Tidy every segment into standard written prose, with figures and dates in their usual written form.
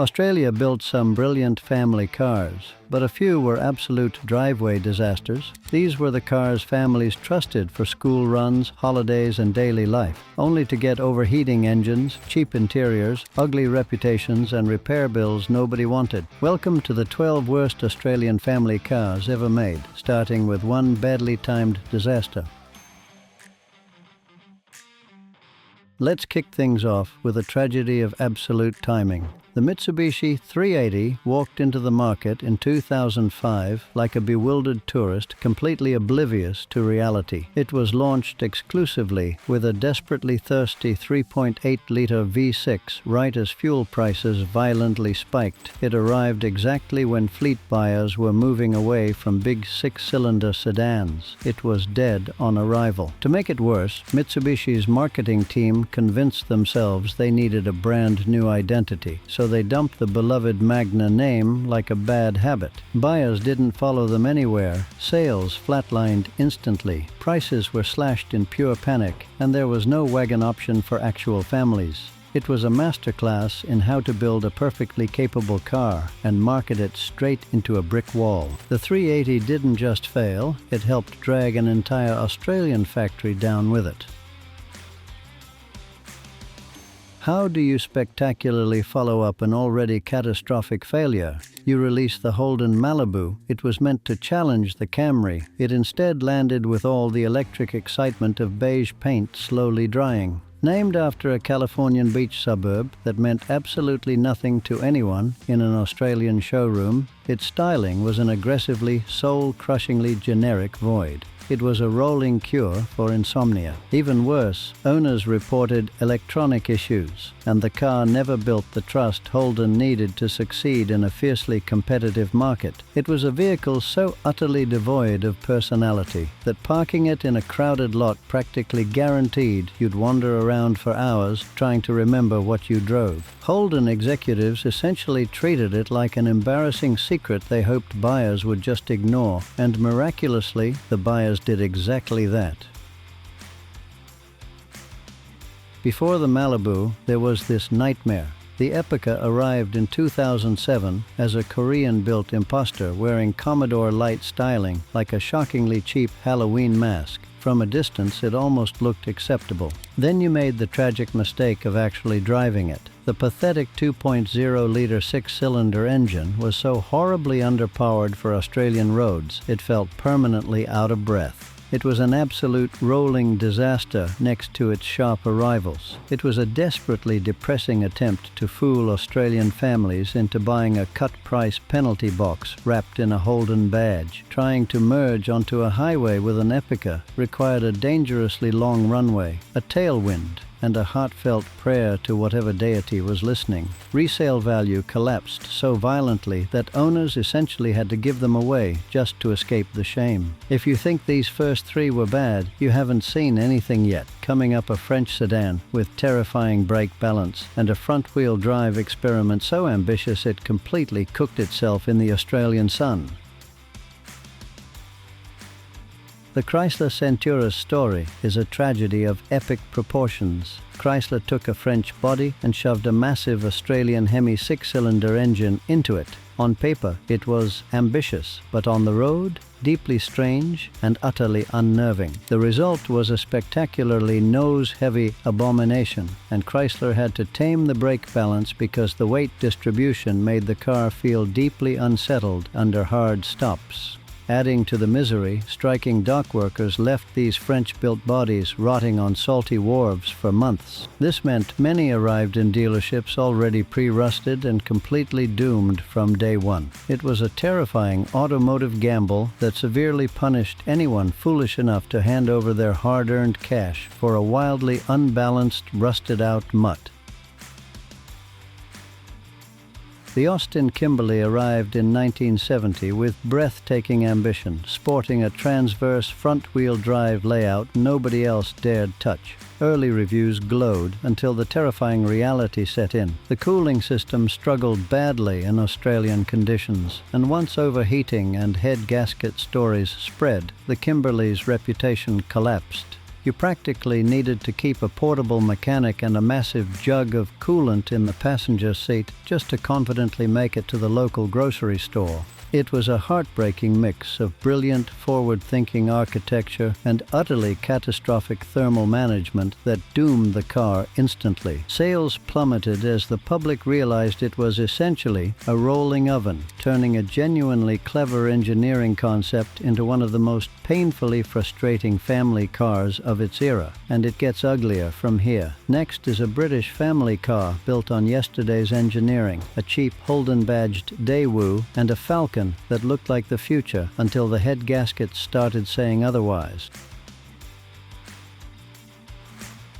Australia built some brilliant family cars, but a few were absolute driveway disasters. These were the cars families trusted for school runs, holidays, and daily life, only to get overheating engines, cheap interiors, ugly reputations, and repair bills nobody wanted. Welcome to the 12 worst Australian family cars ever made, starting with one badly timed disaster. Let's kick things off with a tragedy of absolute timing. The Mitsubishi 380 walked into the market in 2005 like a bewildered tourist, completely oblivious to reality. It was launched exclusively with a desperately thirsty 3.8-liter V6 right as fuel prices violently spiked. It arrived exactly when fleet buyers were moving away from big six-cylinder sedans. It was dead on arrival. To make it worse, Mitsubishi's marketing team convinced themselves they needed a brand new identity, so they dumped the beloved Magna name like a bad habit. Buyers didn't follow them anywhere. Sales flatlined instantly. Prices were slashed in pure panic, and there was no wagon option for actual families. It was a masterclass in how to build a perfectly capable car and market it straight into a brick wall. The 380 didn't just fail, it helped drag an entire Australian factory down with it. How do you spectacularly follow up an already catastrophic failure? You release the Holden Malibu. It was meant to challenge the Camry. It instead landed with all the electric excitement of beige paint slowly drying. Named after a Californian beach suburb that meant absolutely nothing to anyone in an Australian showroom, its styling was an aggressively, soul-crushingly generic void. It was a rolling cure for insomnia. Even worse, owners reported electronic issues, and the car never built the trust Holden needed to succeed in a fiercely competitive market. It was a vehicle so utterly devoid of personality that parking it in a crowded lot practically guaranteed you'd wander around for hours trying to remember what you drove. Holden executives essentially treated it like an embarrassing secret they hoped buyers would just ignore, and miraculously, the buyers did exactly that. Before the Malibu, there was this nightmare. The Epica arrived in 2007 as a Korean-built imposter wearing Commodore light styling like a shockingly cheap Halloween mask. From a distance, it almost looked acceptable. Then you made the tragic mistake of actually driving it. The pathetic 2.0-liter six-cylinder engine was so horribly underpowered for Australian roads, it felt permanently out of breath. It was an absolute rolling disaster next to its sharp arrivals. It was a desperately depressing attempt to fool Australian families into buying a cut-price penalty box wrapped in a Holden badge. Trying to merge onto a highway with an Epica required a dangerously long runway, a tailwind, and a heartfelt prayer to whatever deity was listening. Resale value collapsed so violently that owners essentially had to give them away just to escape the shame. If you think these first three were bad, you haven't seen anything yet. Coming up, a French sedan with terrifying brake balance and a front-wheel drive experiment so ambitious it completely cooked itself in the Australian sun. The Chrysler Centura's story is a tragedy of epic proportions. Chrysler took a French body and shoved a massive Australian Hemi six-cylinder engine into it. On paper, it was ambitious, but on the road, deeply strange and utterly unnerving. The result was a spectacularly nose-heavy abomination, and Chrysler had to tame the brake balance because the weight distribution made the car feel deeply unsettled under hard stops. Adding to the misery, striking dock workers left these French-built bodies rotting on salty wharves for months. This meant many arrived in dealerships already pre-rusted and completely doomed from day one. It was a terrifying automotive gamble that severely punished anyone foolish enough to hand over their hard-earned cash for a wildly unbalanced, rusted-out mutt. The Austin Kimberley arrived in 1970 with breathtaking ambition, sporting a transverse front-wheel drive layout nobody else dared touch. Early reviews glowed until the terrifying reality set in. The cooling system struggled badly in Australian conditions, and once overheating and head gasket stories spread, the Kimberley's reputation collapsed. You practically needed to keep a portable mechanic and a massive jug of coolant in the passenger seat just to confidently make it to the local grocery store. It was a heartbreaking mix of brilliant, forward-thinking architecture and utterly catastrophic thermal management that doomed the car instantly. Sales plummeted as the public realized it was essentially a rolling oven, turning a genuinely clever engineering concept into one of the most painfully frustrating family cars of its era. And it gets uglier from here. Next is a British family car built on yesterday's engineering, a cheap Holden-badged Daewoo, and a Falcon that looked like the future until the head gaskets started saying otherwise.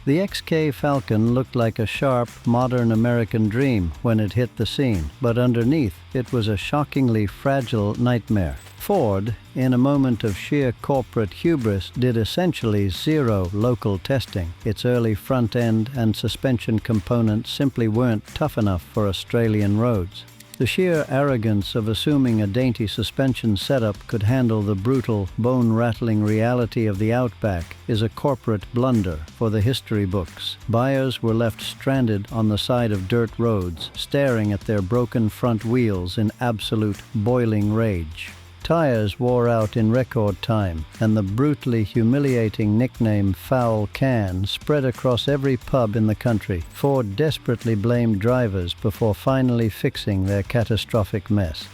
The XK Falcon looked like a sharp, modern American dream when it hit the scene, but underneath it was a shockingly fragile nightmare. Ford, in a moment of sheer corporate hubris, did essentially zero local testing. Its early front end and suspension components simply weren't tough enough for Australian roads. The sheer arrogance of assuming a dainty suspension setup could handle the brutal, bone-rattling reality of the outback is a corporate blunder for the history books. Buyers were left stranded on the side of dirt roads, staring at their broken front wheels in absolute boiling rage. Tires wore out in record time, and the brutally humiliating nickname "foul can" spread across every pub in the country. Ford desperately blamed drivers before finally fixing their catastrophic mess.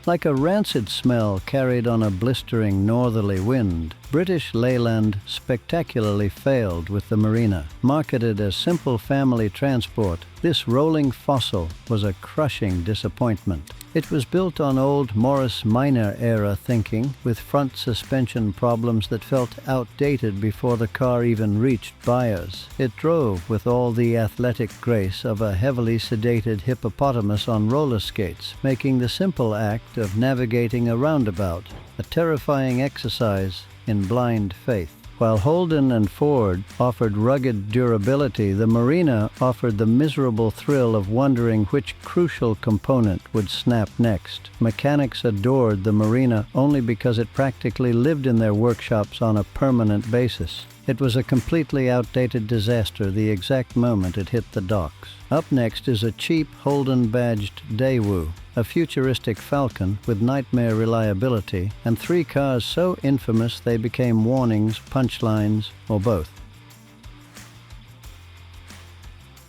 Like a rancid smell carried on a blistering northerly wind, British Leyland spectacularly failed with the Marina. Marketed as simple family transport, this rolling fossil was a crushing disappointment. It was built on old Morris Minor-era thinking, with front suspension problems that felt outdated before the car even reached buyers. It drove with all the athletic grace of a heavily sedated hippopotamus on roller skates, making the simple act of navigating a roundabout a terrifying exercise in blind faith. While Holden and Ford offered rugged durability, the Marina offered the miserable thrill of wondering which crucial component would snap next. Mechanics adored the Marina only because it practically lived in their workshops on a permanent basis. It was a completely outdated disaster the exact moment it hit the docks. Up next is a cheap Holden-badged Daewoo, a futuristic Falcon with nightmare reliability, and three cars so infamous they became warnings, punchlines, or both.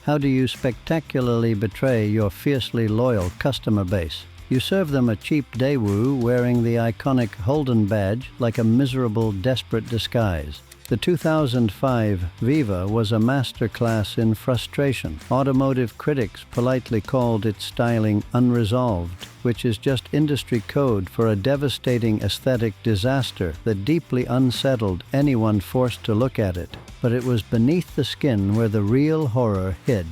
How do you spectacularly betray your fiercely loyal customer base? You serve them a cheap Daewoo wearing the iconic Holden badge like a miserable, desperate disguise. The 2005 Viva was a masterclass in frustration. Automotive critics politely called its styling unresolved, which is just industry code for a devastating aesthetic disaster that deeply unsettled anyone forced to look at it. But it was beneath the skin where the real horror hid.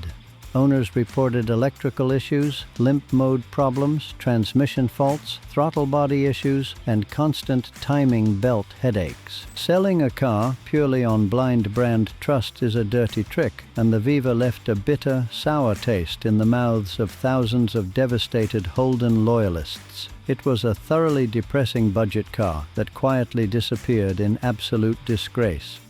Owners reported electrical issues, limp mode problems, transmission faults, throttle body issues, and constant timing belt headaches. Selling a car purely on blind brand trust is a dirty trick, and the Viva left a bitter, sour taste in the mouths of thousands of devastated Holden loyalists. It was a thoroughly depressing budget car that quietly disappeared in absolute disgrace.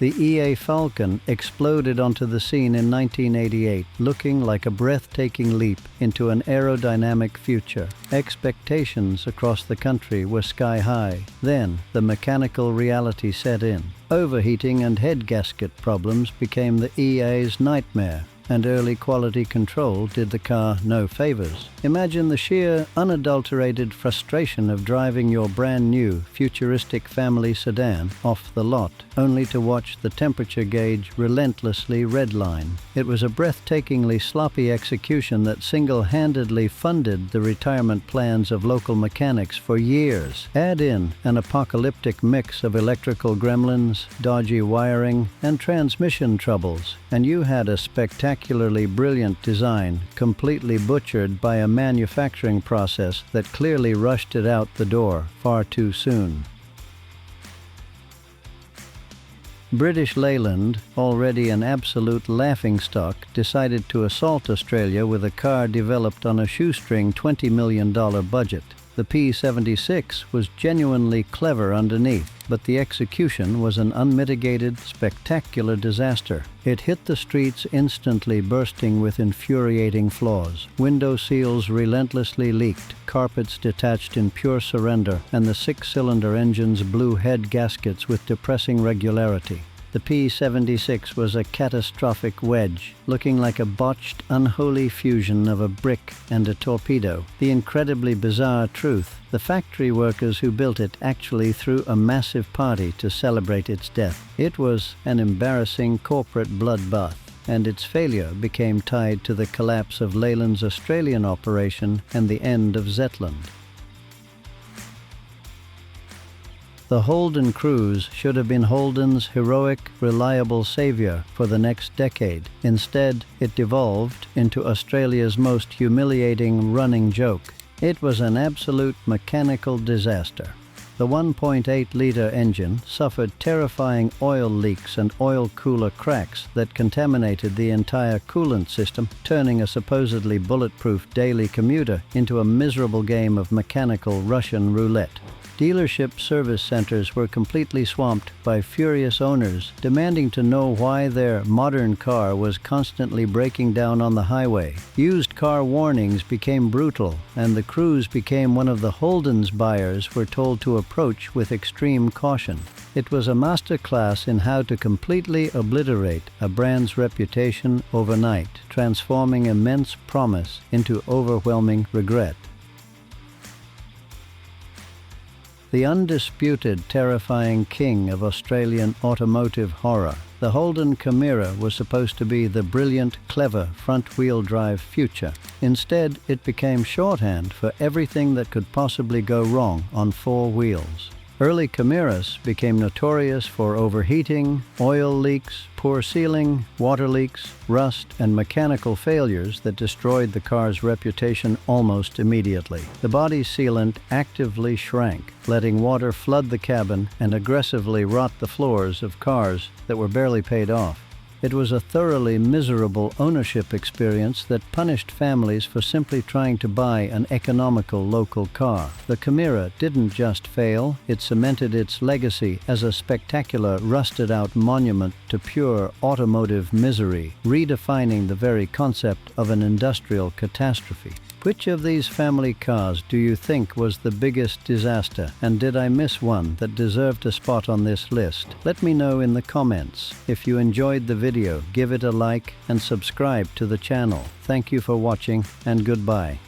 The EA Falcon exploded onto the scene in 1988, looking like a breathtaking leap into an aerodynamic future. Expectations across the country were sky high. Then, the mechanical reality set in. Overheating and head gasket problems became the EA's nightmare, and early quality control did the car no favors. Imagine the sheer, unadulterated frustration of driving your brand new, futuristic family sedan off the lot, only to watch the temperature gauge relentlessly redline. It was a breathtakingly sloppy execution that single-handedly funded the retirement plans of local mechanics for years. Add in an apocalyptic mix of electrical gremlins, dodgy wiring, and transmission troubles, and you had a spectacularly brilliant design, completely butchered by a manufacturing process that clearly rushed it out the door far too soon. British Leyland, already an absolute laughingstock, decided to assault Australia with a car developed on a shoestring $20 million budget. The P76 was genuinely clever underneath, but the execution was an unmitigated, spectacular disaster. It hit the streets instantly, bursting with infuriating flaws. Window seals relentlessly leaked, carpets detached in pure surrender, and the six-cylinder engines blew head gaskets with depressing regularity. The P76 was a catastrophic wedge, looking like a botched, unholy fusion of a brick and a torpedo. The incredibly bizarre truth: the factory workers who built it actually threw a massive party to celebrate its death. It was an embarrassing corporate bloodbath, and its failure became tied to the collapse of Leyland's Australian operation and the end of Zetland. The Holden Cruze should have been Holden's heroic, reliable savior for the next decade. Instead, it devolved into Australia's most humiliating running joke. It was an absolute mechanical disaster. The 1.8-liter engine suffered terrifying oil leaks and oil cooler cracks that contaminated the entire coolant system, turning a supposedly bulletproof daily commuter into a miserable game of mechanical Russian roulette. Dealership service centers were completely swamped by furious owners demanding to know why their modern car was constantly breaking down on the highway. Used car warnings became brutal, and the Cruze became one of the Holden's buyers were told to approach with extreme caution. It was a masterclass in how to completely obliterate a brand's reputation overnight, transforming immense promise into overwhelming regret. The undisputed, terrifying king of Australian automotive horror, the Holden Camira was supposed to be the brilliant, clever front-wheel drive future. Instead, it became shorthand for everything that could possibly go wrong on four wheels. Early Camiras became notorious for overheating, oil leaks, poor sealing, water leaks, rust, and mechanical failures that destroyed the car's reputation almost immediately. The body sealant actively shrank, letting water flood the cabin and aggressively rot the floors of cars that were barely paid off. It was a thoroughly miserable ownership experience that punished families for simply trying to buy an economical local car. The Camira didn't just fail, it cemented its legacy as a spectacular, rusted-out monument to pure automotive misery, redefining the very concept of an industrial catastrophe. Which of these family cars do you think was the biggest disaster, and did I miss one that deserved a spot on this list? Let me know in the comments. If you enjoyed the video, give it a like and subscribe to the channel. Thank you for watching, and goodbye.